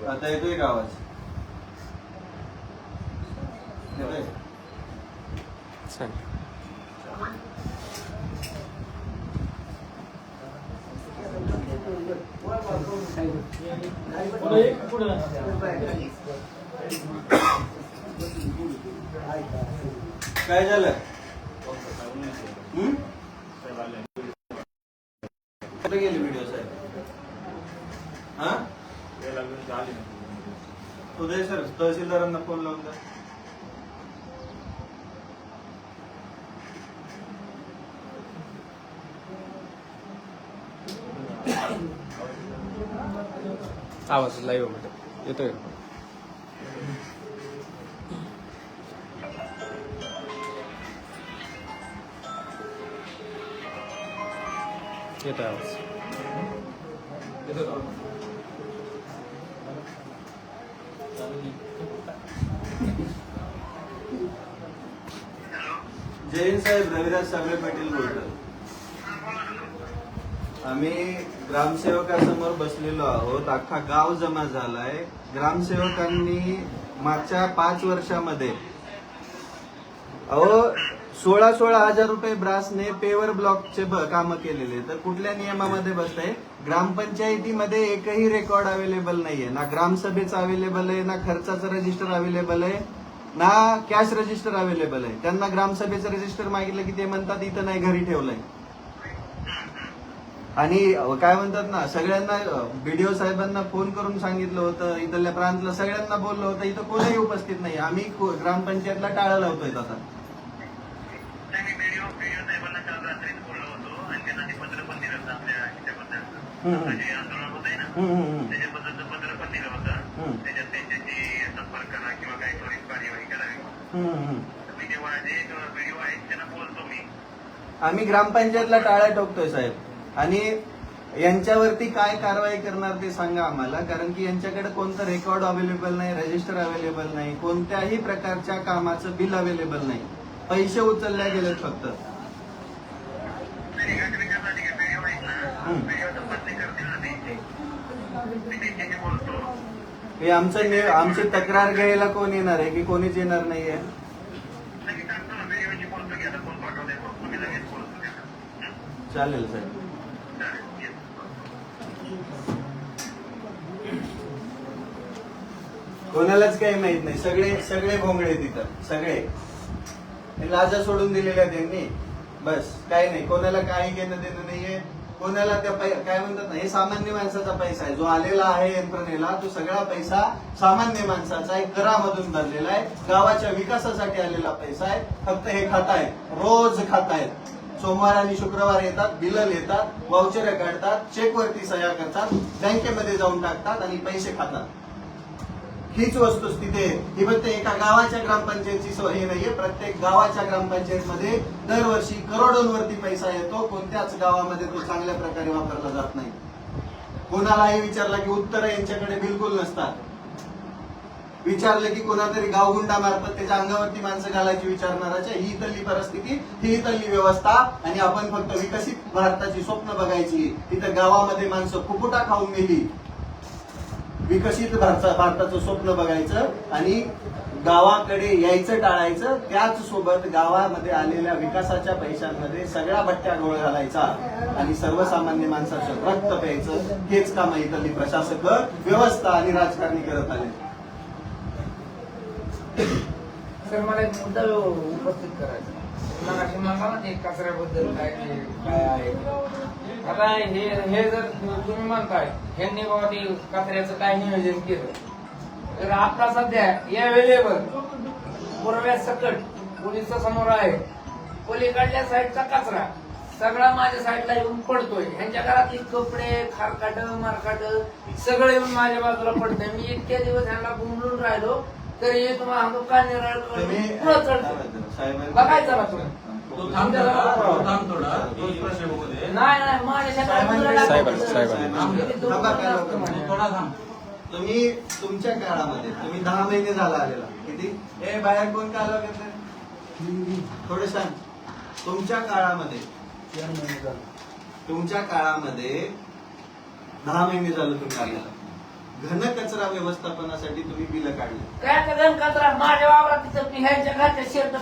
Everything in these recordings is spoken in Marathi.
आता येतोय का आवाज? येतोय? काय झालं? कुठे गेले व्हिडिओ साहेब? हा उदय सर, तहसीलदारांना फोन लावून द्या. आवाज लाईव्ह मध्ये येतोय. येतोय आवाज. जैन साहेब, रविराज साबळे पाटील बोलतात. आम्ही ग्रामसेवकासमोर बसलेलो आहोत. अख्खा गाव जमा झालाय. ग्रामसेवकांनी मागच्या 5 वर्षामध्ये 16,000 रुपये ब्रासने पेवर ब्लॉकचे कामं केलेले. तर कुठल्या नियमामध्ये बसतंय? ग्रामपंचायतीमध्ये एकही रेकॉर्ड अवेलेबल नाहीये. ना ग्रामसभेचं अवेलेबल आहे, ना खर्चाचं रजिस्टर अवेलेबल आहे, ना कॅश रजिस्टर अवेलेबल आहे. त्यांना ग्रामसभेचं रजिस्टर मागितलं की ते म्हणतात इथं नाही, घरी ठेवलंय. आणि काय म्हणतात ना, सगळ्यांना बीडीओ साहेबांना फोन करून सांगितलं होतं, इथल्या प्रांतला सगळ्यांना बोललं होतं, इथं कोणीही उपस्थित नाही. आम्ही ग्रामपंचायतला टाळं लावतोय आता. आम्ही ग्रामपंचायतला टाळ्या ठोकतोय साहेब. आणि यांच्यावरती काय कारवाई करणार ते सांगा आम्हाला. कारण की यांच्याकडे कोणतं रेकॉर्ड अवेलेबल नाही, रजिस्टर अवेलेबल नाही, कोणत्याही प्रकारच्या कामाचं बिल अवेलेबल नाही. पैसे उचलले गेलेत फक्त. हे आमची तक्रार घ्यायला कोण येणार आहे की कोणीच येणार नाहीये? चालेल साहेब. कोणालाच काही माहित नाही. सगळे भोंगळे तिथं. सगळे लाजा सोडून दिलेल्या त्यांनी. बस काही नाही. कोणाला काही घेणं देणं नाहीये. कोणाला त्या काय म्हणतात ना, हे सामान्य माणसाचा पैसा आहे. जो आलेला आहे यंत्रणेला, तो सगळा पैसा सामान्य माणसाचा आहे. करामधून भरलेला आहे. गावाच्या विकासासाठी आलेला पैसा आहे. फक्त हे खातायत, रोज खातायत. सोमवार आणि शुक्रवार येतात, बिलं येतात, वाउचर काढतात, चेकवरती सह्या करतात, बँकेमध्ये जाऊन टाकतात आणि पैसे खातात. हीच वस्तुस्थिती आहे. ही फक्त एका गावाच्या ग्रामपंचायतची हे नाहीये. प्रत्येक गावाच्या ग्रामपंचायतमध्ये दरवर्षी करोडोंवरती पैसा येतो. कोणत्याच गावामध्ये तो चांगल्या प्रकारे वापरला जात नाही. कोणालाही विचारला की उत्तर यांच्याकडे बिलकुल नसतात. विचारलं की कोणातरी गावगुंडामार्फत त्याच्या अंगावरती माणसं घालायची विचारणाराच्या. ही इथली परिस्थिती, ही इथली व्यवस्था. आणि आपण फक्त विकसित भारताची स्वप्न बघायची. तिथं गावामध्ये माणसं फुफुटा खाऊन गेली. विकसित भारताचं स्वप्न बघायचं आणि गावाकडे यायचं टाळायचं. त्याच सोबत गावामध्ये आलेल्या विकासाच्या पैशांमध्ये सगळा बट्ट्या गोळ घालायचा आणि सर्वसामान्य माणसाचं रक्त प्यायचं. हेच काम इथली प्रशासक, व्यवस्था आणि राजकारणी करत आले. सर, मला एक मुद्दा उपस्थित करायचा. म्हणला ना ते कचऱ्याबद्दल काय आहे. आता हे जर तुम्ही म्हणताय ह्यांनी बाबा ते कचऱ्याचं काय नियोजन केलं, तर आता सध्या अवेलेबल पुरव्या सकट पोलिस समोर आहे. पलीकडल्या साईडचा कचरा सगळा माझ्या साईडला येऊन पडतोय. ह्यांच्या घरातली कपडे, खारकाट, मारकाट सगळं येऊन माझ्या बाजूला पडतंय. मी इतक्या दिवस ह्यांना गुंडून राहिलो तरी तुम्हाला का निराळ बघायचं ना तुम्ही. नाही माझ्या तुम्ही तुमच्या काळामध्ये तुम्ही 10 महिने झाला आलेला किती हे बाहेर कोण कालवा करते थोडे सांग तुमच्या काळामध्ये 10 महिने झालं तुम्ही आलेला घन कचरा व्यवस्थापनासाठी तुम्ही बिल काढले काय घन कचरा माझ्या वावरात तिथं मी ह्याच्या घरच्या शर्ट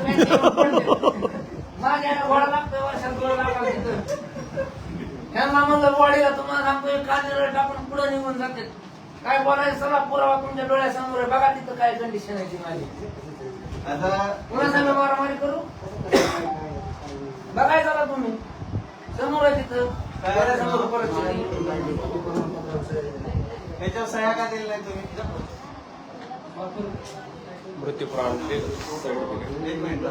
माझ्या घोडा लागतोय वर्षात गोड लागला तिथं ह्यांना म्हणलं बॉडीला तुम्हाला सांगतोय कांदे टाकून पुढे निघून जाते काय बोलायचं सगळा पुरावा तुमच्या डोळ्यासमोर आहे. बघा तिथं काय कंडिशन आहे ती माझी आता पुन्हा सांगा मारामारी करू बघायचं ना तुम्ही समोर आहे तिथं डोळ्यासमोर परिस्थिती त्याच्यावर सह्या का दिल्या नाही तुम्ही मृत्यू प्रमाणपत्र सर्टिफिकेट. एक मिनिट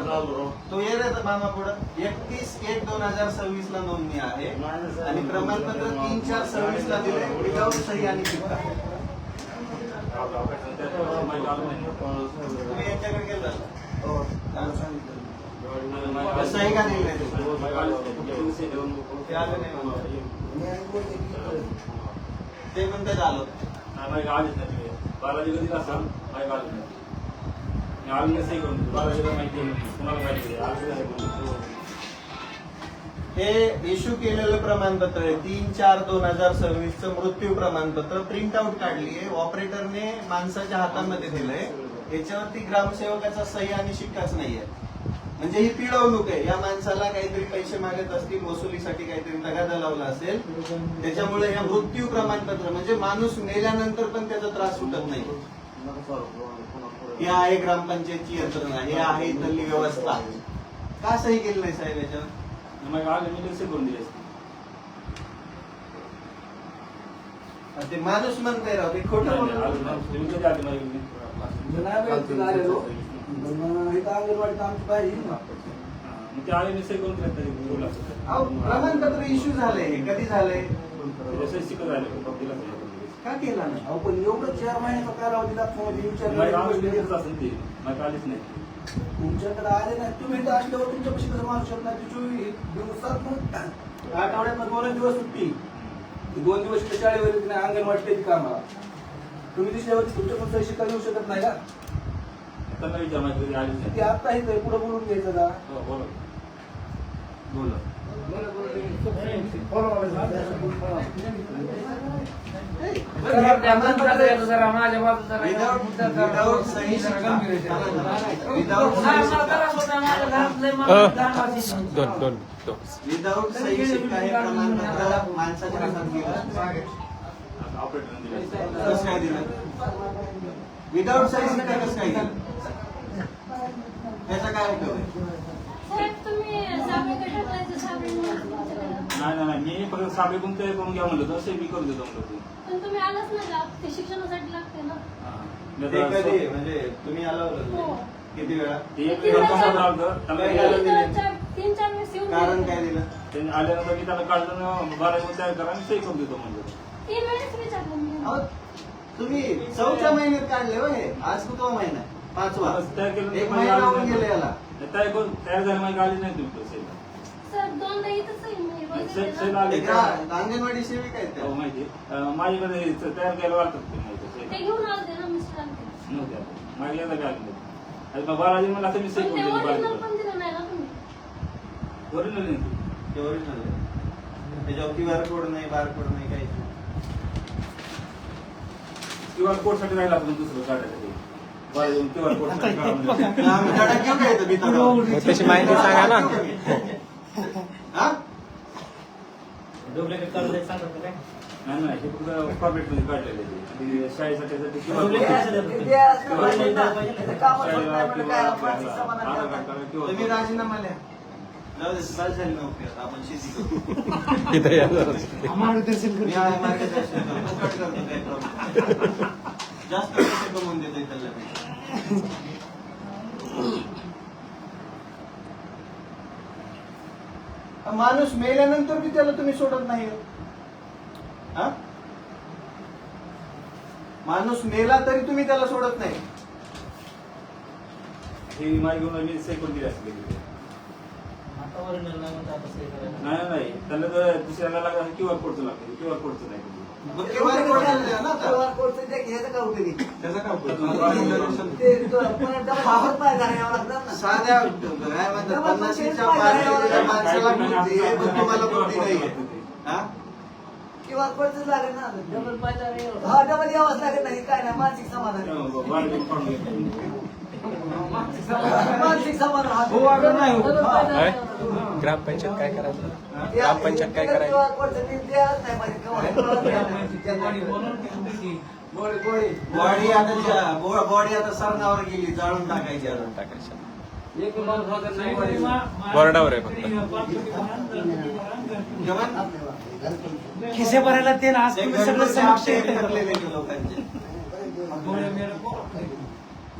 तो ये रे मामा पुढं 31/1/2026 ला नोंदणी आहे आणि प्रमाणपत्र 3/4/26 ला दिले विदाऊट सही आणि शिक्का तुम्ही यांच्याकडे गेला सही का दिली नाही ते आलं नाही मामा. ते म्हणतात आलो बालाजी कधी असाल माहिती आलं नाही आलं नसेल करून बालाजीला माहिती कुणाला माहिती हे इश्यू केलेलं प्रमाणपत्र आहे 3/4/2026 चं मृत्यू प्रमाणपत्र प्रिंट आउट काढली आहे ऑपरेटरने माणसाच्या हातामध्ये दिलंय याच्यावरती ग्रामसेवकाचा सही आणि शिक्काच नाहीये म्हणजे ही पिळवणूक आहे या माणसाला काहीतरी पैसे मागत असतील वसुलीसाठी काहीतरी तगादा लावला असेल त्याच्यामुळे या मृत्यू प्रमाणपत्र म्हणजे माणूस मेल्यानंतर पण त्याचा त्रास सुटत नाही ही आहे ग्रामपंचायतची यंत्रणा हे आहे इथली व्यवस्था का सही केली नाही साहेब याच्यावर मग आलं मी नसेल करून दिले ते माणूस म्हणताय राव ते खोटं बोलतो. तुम्ही कधी आले माझ्याकडे मग ते आले नसेल करून दिलं अहो, प्रमाणपत्र इश्यू झाले कधी झाले शिकत आले दिला का केला नाही अहो पण एवढं 4 महिन्याचा कालावधी लागतो असेल ते मला आलीच नाही तुमच्याकडे आले नाही तुम्ही इथं असल्यावर तुमच्यापाशी कसं मारू शकणार की 24 दिवसात आठवड्यात 2 दिवस सुट्टी 2 दिवस इथे शाळेवर येत नाही अंगणवाडी येते कामाला तुम्ही दिसल्यावरती तुमच्याकडून सही शिकायला येऊ शकत नाही का त्यांना विचार माहिती कधी आलीच नाही ते आता इथं पुढे बोलून घ्यायचं का हो, बोला बोला जरा माझ्या बाजूला विदाउट सही शिक्का दोन विदाउट सही शिक्का हे प्रमाणपत्र माणसाच्या हातात गेलं ऑपरेटरने दिलं कसं काय दिलं विदाउट सही शिक्का कसं काय दिलं त्याचा काय उपयोग आहे साहेब तुम्ही साबळे टाकायचं साबळे नाही मी फक्त साबेकून ते करून घ्या म्हणलं तसं मी करून देतो म्हणलं पण तुम्ही आलाच नाही का ते शिक्षणासाठी लागते ना ते कधी म्हणजे तुम्ही आला हो. होता किती वेळा ते एक वेळ कंपनी आलं त्याला 3-4 वेळेस येऊन कारण काय दिलं त्यांनी आल्यानंतर मी त्याला काढलं 12 तयार करा आणि सही करून देतो म्हणलं 3 वेळेस विचारलं मी अहो, तुम्ही 4थ्या महिन्यात काढले हो हे आज कितवा महिना 5वा तयार केलं 1 महिना होऊन गेले याला तयार झालं माहिती आली नाही तुम्ही सही सर 2दा इथंच आहे मी सही बघितलं. आली अंगणवाडी सेविका आहेत हो त्या. माहिती माझ्याकडे तयार केलं वाटतं ते माहिती ते सही घेऊन आले ना मिस्टरांकडे नव्हते आता माझ्या एकदा काय आली आणि मग बालाजी मला आता मी सही पण ते करून ओरिजिनल दिली पण दिलं नाही ना तुम्ही ओरिजिनल नाही ते original आहे. त्याच्यावर QR कोड नाही बारकोड नाही काहीच नाही. किंवा कोडसाठी राहिला आपण दुसरं काढायसाठी बालाजी किंवा कोडसाठी काढा म्हणजे. आम्ही धडा घेऊ काय इथं बिथाडावर? मग त्याची माहिती सांगा ना. हा? नाही हे फक्त फॉर्मेट मध्ये काढलेले आहे. शाळेसाठी किंवा तुम्ही राजीनामा लिहा जाऊ दे बस झाली नोकरी आता आपण शेती करू इथं या मी आहे मार्गदर्शन करतो कट करतो काही प्रॉब्लेम जास्त पैसे कमवून देतो इथल्या माणूस मेल्यानंतर बी त्याला तुम्ही सोडत नाही हा? माणूस मेला तरी तुम्ही त्याला सोडत नाही हे माहिती घेऊन मी सही करून दिली असते नाही त्याला जर दुसऱ्याला लागला QR कोडचं लागतं QR कोडचं नाही मग QR code आलेला ना आता. QR code चं जे घ्यायचं का उपयोगी? त्याचा काय उपयोग? ते पण डबल वापर पाय घालावं लागणार ना. साध्या काय म्हणतात 50च्या पार केलेल्या माणसाला बुद्धी आहे, पण तुम्हाला बुद्धी नाहीये. हा? QR code च लागेल ना. हा डबल यावंच लागेल नाही काय नाही मानसिक समाधान मानसिक समाधान हा. काय? ग्रामपंचायत काय करायचं? ग्रामपंचायत काय करायचं? QR code चं bill द्यायलाच नाही पाहिजे. बॉडी आता सरणावर गेली, जाळून टाकायची आता. टाकायचं बोर्डावर आहे फक्त. खिसे भरायला तेल आज ते तुम्ही सगळं घरगुती समक्ष हप्ते येते. ठरलेले ते लोकांचे.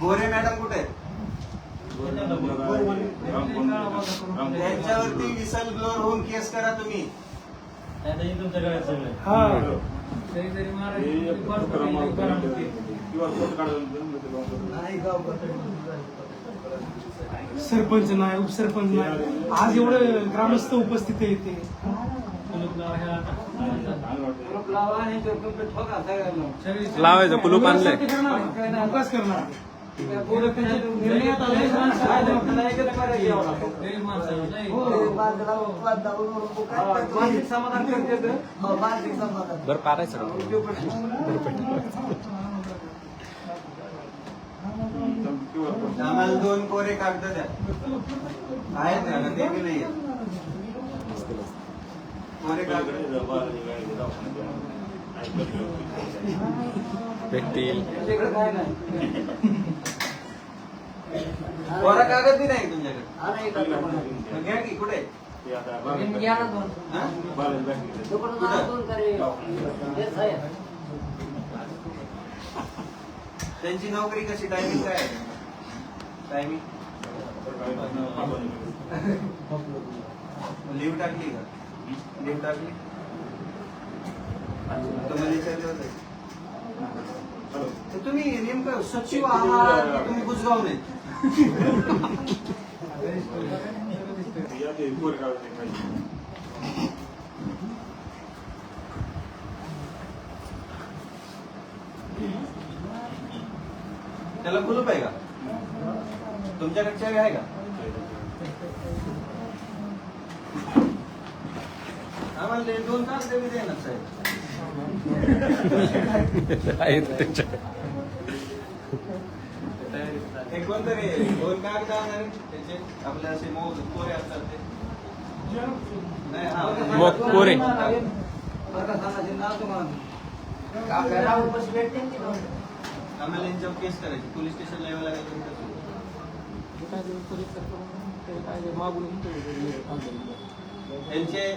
गोरे मॅडम कुठे आहेत? त्यांच्यावरती विसल ब्लोअर होऊन केस करा तुम्ही. हा. सरपंच नाही उपसरपंच नाही आज एवढं ग्रामस्थ उपस्थित येते. लावायचं कुलूप आणलंय. विकास करणार मानसिक समाधान करते. हो, मानसिक समाधान. बरं पारायचं आम्हाला 2 कोरे कागद द्या. आहेत ना, ते बी नाही आहेत. कोरे कागद भेटतील. कोरा कागद बी नाही तुमच्याकडे. हा नाही का? मग घ्या की, कुठे? घ्या ना दोन. हा? दुकानात आणा दोन तरी. हेच आहे. त्यांची नोकरी कशी, टायमिंग काय आहे? टायमिंग लिव्ह टाकली का? लिव्ह टाकली तुम्हाला विचारलं होतं. तर तुम्ही नेमकं सचिव आहात की तुम्ही बुजगाव नाही? त्याला कुलूप आहे का? तुमच्याकडे चावी आहे का? आम्हाला ते 2 तास देवी दे ना साहेब. आहेत त्यांच्याकडे. एक कोणतरी 2 कागद आणणार आहे त्याचे आपले असे मऊ कोरे असतात ते. नाही, हा. मग कोरे. आपल्याला उपस भेटते की दोन. आम्हाला यांच्यावर केस करायची, पोलीस स्टेशनला यावं लागेल तुमच्या.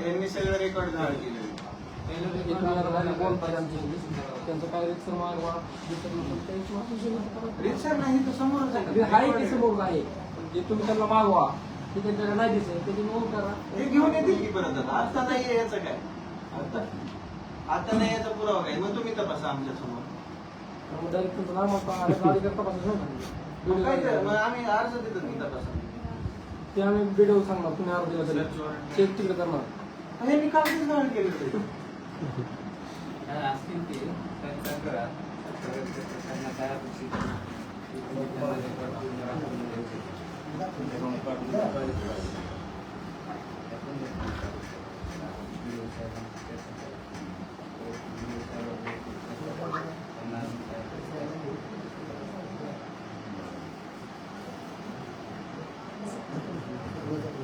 यांनी सगळं रेकॉर्ड केलं. रिक्षा नाही तर समोरच आहे. तुम्ही त्यांना मागवा ते त्यांच्याकडे नाही दिसेल त्याची नोंद करा. ते घेऊन येतील की परत आता. आता नाही यायचं काय? आता नाही याचा पुरावा काय? मग तुम्ही तपासा आमच्या समोर. मग काय ते? मग आम्ही अर्ज देतो तुम्ही तपासा. ते आम्ही व्हिडिओ सांगणार तुम्ही अर्ज दिला तरी चेक तिकडे करणार. हे मी कागदच गहाण केलं होतं.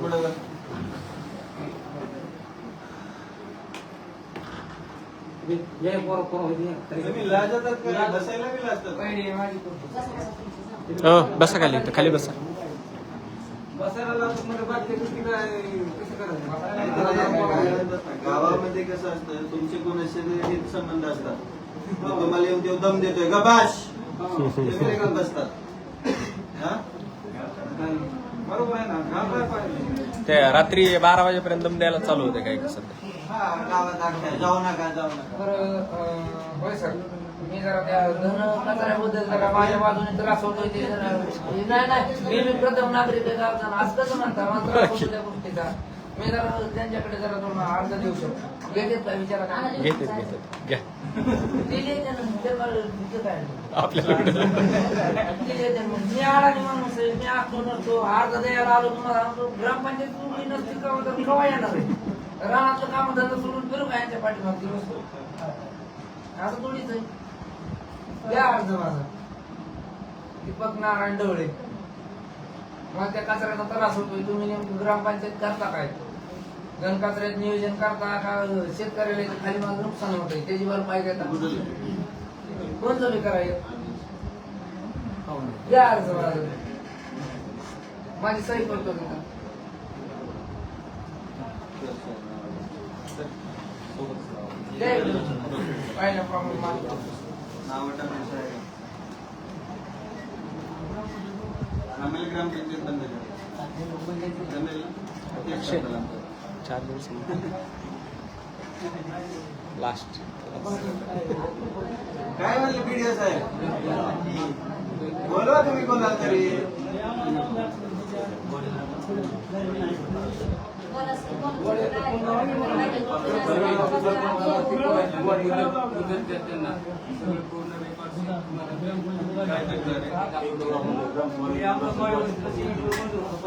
पुढं बघ. तुम्ही लाजतात का? बसायला बी लाजतात. बसा खाली खाली बसा. बसायला लागतो म्हणजे बाकी गोष्टी काय कसं करायचं? गावामध्ये कसं असतं, तुमचे कोणाचे हित संबंध असतात. मग तुम्हाला येऊन देव दम देतोय गबाश तुम्ही का बसतात. हा? बरोबर आहे ना. घाबरायला पाहिजे. ते रात्री 12 वाजेपर्यंत दम द्यायला चालू होते काय कसं. हा, गावात आख्या जाऊ नका जाऊ नका. होय सर मी जरा त्या धन कचऱ्याबद्दल जरा माझ्या बाजूने त्रास होतोय ते जरा नाही मी प्रथम नागरिक आहे गावचा. आज कसं म्हणता मला त्रास होतो त्या गोष्टीचा. मी जरा त्यांच्याकडे जरा थोडा अर्ज देऊ शकतो घेतात का विचारा का घेतात घ्या दिले त्यानं ते मला तिथं काय आपल्याला कुठं दिले त्यानं मी अडाणी माणूस आहे मी आखलो नसतो अर्ज द्यायला आलो तुम्हाला सांगतो, ग्रामपंचायत तुम्ही नसती का तर केव्हा येणार आहे रानातलं काम धंदा सोडून फिरू का यांच्या पाठीमाग दिवस असं थोडीच आहे द्या अर्ज माझा दीपक नारायण ढवळे मला त्या कचऱ्याचा त्रास होतोय तुम्ही नेमकं ग्रामपंचायत करता काय घनकचऱ्यात नियोजन करता का शेतकऱ्याला इथं खाली माझं नुकसान होतंय त्याची भरपाई देता कोणतं करायचं द्या अर्ज माझा माझी सही करतो तिथं द्या पाहिल्याप्रमाणे मागतो नाव टाकायचं आहे आम्हाला ग्रामपंचायत बंद करा. जमेल ना? तेच करताल आमचं. 4 दिवस लास्ट काय म्हणले पीडीओ साहेब बोलवा तुम्ही कोणाला तरी बोला सर, बोला. काय करणार आहे?